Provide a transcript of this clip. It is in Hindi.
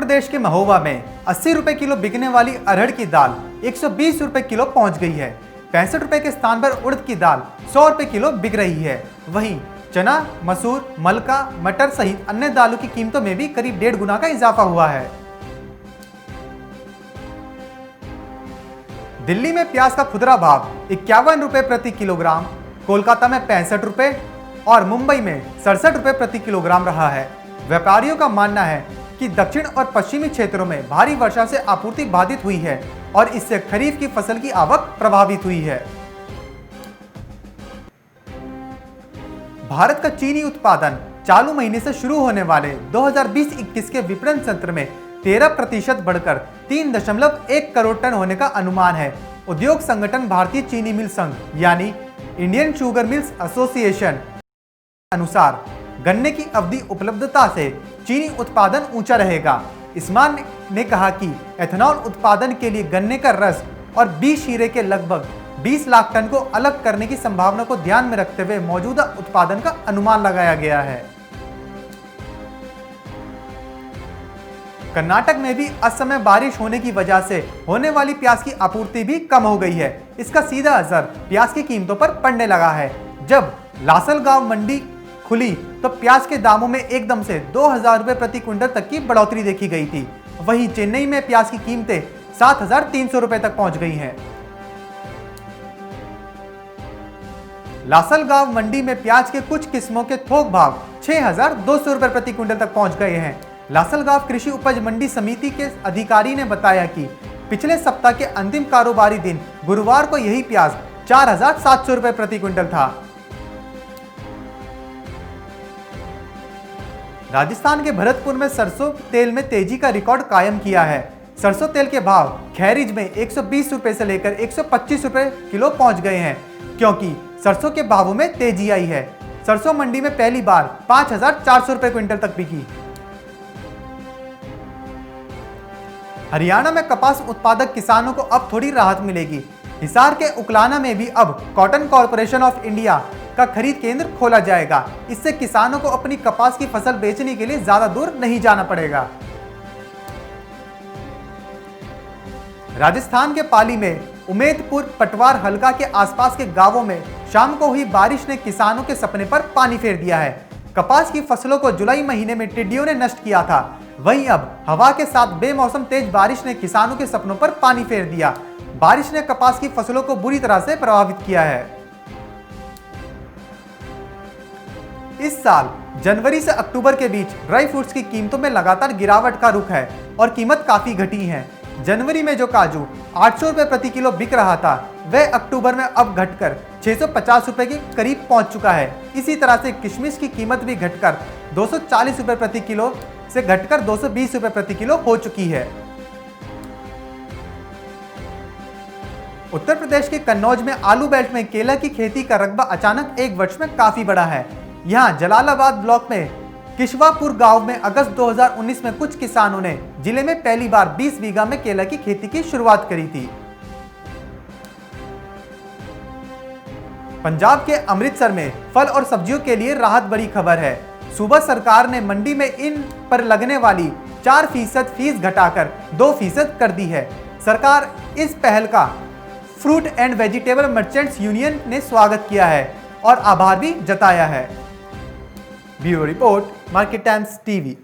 प्रदेश के महोबा में 80 रुपए किलो बिकने वाली अरहर की दाल 120 रुपए किलो पहुंच गई है। 65 रुपए के स्थान पर उड़द की दाल 100 रुपए किलो बिक रही है। वहीं चना, मसूर, मलका, मटर सहित अन्य दालों की कीमतों में भी करीब 1.5 गुना का इजाफा हुआ है। दिल्ली में प्याज का खुदरा भाव 51 रुपए प्रति किलोग्राम, कोलकाता में 65 रुपए और मुंबई में 67 रुपए प्रति किलोग्राम रहा है। व्यापारियों का मानना है कि दक्षिण और पश्चिमी क्षेत्रों में भारी वर्षा से आपूर्ति बाधित हुई है और इससे खरीफ की फसल की आवक प्रभावित हुई है। भारत का चीनी उत्पादन चालू महीने से शुरू होने वाले 2020-21 के विपणन सत्र में 13% बढ़कर 3.1 करोड़ टन होने का अनुमान है। उद्योग संगठन भारतीय चीनी मिल संघ यानी इंडियन शुगर मिल्स एसोसिएशन अनुसार गन्ने की अवधि उपलब्धता से चीनी उत्पादन ऊंचा रहेगा। इस्मान ने कहा कि एथेनॉल उत्पादन के लिए गन्ने का रस और बीज शीरे के लगभग 20 लाख टन को अलग करने की संभावना को ध्यान में रखते हुए मौजूदा उत्पादन का अनुमान लगाया गया है। कर्नाटक में भी असमय बारिश होने की वजह से होने वाली प्याज की आपूर्ति भी कम हो गई है। इसका सीधा असर प्याज की कीमतों पर पड़ने लगा है। जब लासलगांव मंडी खुली तो प्याज के दामों में एकदम से 2000 रुपए प्रति क्विंटल तक की बढ़ोतरी देखी गई थी। वहीं चेन्नई में प्याज की कीमतें 7300 रुपए तक पहुंच गई हैं। लासलगांव मंडी में प्याज के कुछ किस्मों के थोक भाव 6200 रुपए प्रति क्विंटल तक पहुंच गए हैं। लासलगांव कृषि उपज मंडी समिति के अधिकारी ने बताया कि पिछले सप्ताह के अंतिम कारोबारी दिन गुरुवार को यही प्याज 4700 रुपए प्रति क्विंटल था। राजस्थान के भरतपुर में सरसों तेल में तेजी का रिकॉर्ड कायम किया है। सरसों तेल के भाव खैरिज में 120 रुपए से लेकर 125 रुपए किलो पहुंच गए हैं, क्योंकि सरसों के भावों में तेजी आई है। सरसों मंडी में पहली बार 5400 रुपए क्विंटल तक बिकी। हरियाणा में कपास उत्पादक किसानों को अब थोड़ी राहत मिलेगी। हिसार के उकलाना में भी अब कॉटन कॉर्पोरेशन ऑफ इंडिया का खरीद केंद्र खोला जाएगा। इससे किसानों को अपनी कपास की फसल बेचने के लिए ज्यादा दूर नहीं जाना पड़ेगा। राजस्थान के पाली में उमेदपुर पटवार हलका के आसपास के गांवों में शाम को हुई बारिश ने किसानों के सपने पर पानी फेर दिया है। कपास की फसलों को जुलाई महीने में टिड्डियों ने नष्ट किया था। वहीं अब हवा के साथ बेमौसम तेज बारिश ने किसानों के सपनों पर पानी फेर दिया। बारिश ने कपास की फसलों को बुरी तरह से प्रभावित किया है। इस साल जनवरी से अक्टूबर के बीच ड्राई फ्रूट्स की कीमतों में लगातार गिरावट का रुख है और कीमत काफी घटी है। जनवरी में जो काजू 800 रुपए प्रति किलो बिक रहा था, वह अक्टूबर में अब घटकर 650 रुपए के करीब पहुंच चुका है। इसी तरह से किशमिश की कीमत भी घटकर 240 रुपए प्रति किलो से घटकर 220 रुपए प्रति किलो हो चुकी है। उत्तर प्रदेश के कन्नौज में आलू बेल्ट में केला की खेती का रकबा अचानक एक वर्ष में काफी बढ़ा है। यहाँ जलालाबाद ब्लॉक में किशवापुर गांव में अगस्त 2019 में कुछ किसानों ने जिले में पहली बार 20 बीघा में केला की खेती की शुरुआत करी थी। पंजाब के अमृतसर में फल और सब्जियों के लिए राहत बड़ी खबर है। सूबा सरकार ने मंडी में इन पर लगने वाली 4% फीस घटाकर 2% कर दी है। सरकार इस पहल का fruit and vegetable merchants union ने स्वागत किया है और आभार भी जताया है। Bureau report, market times TV.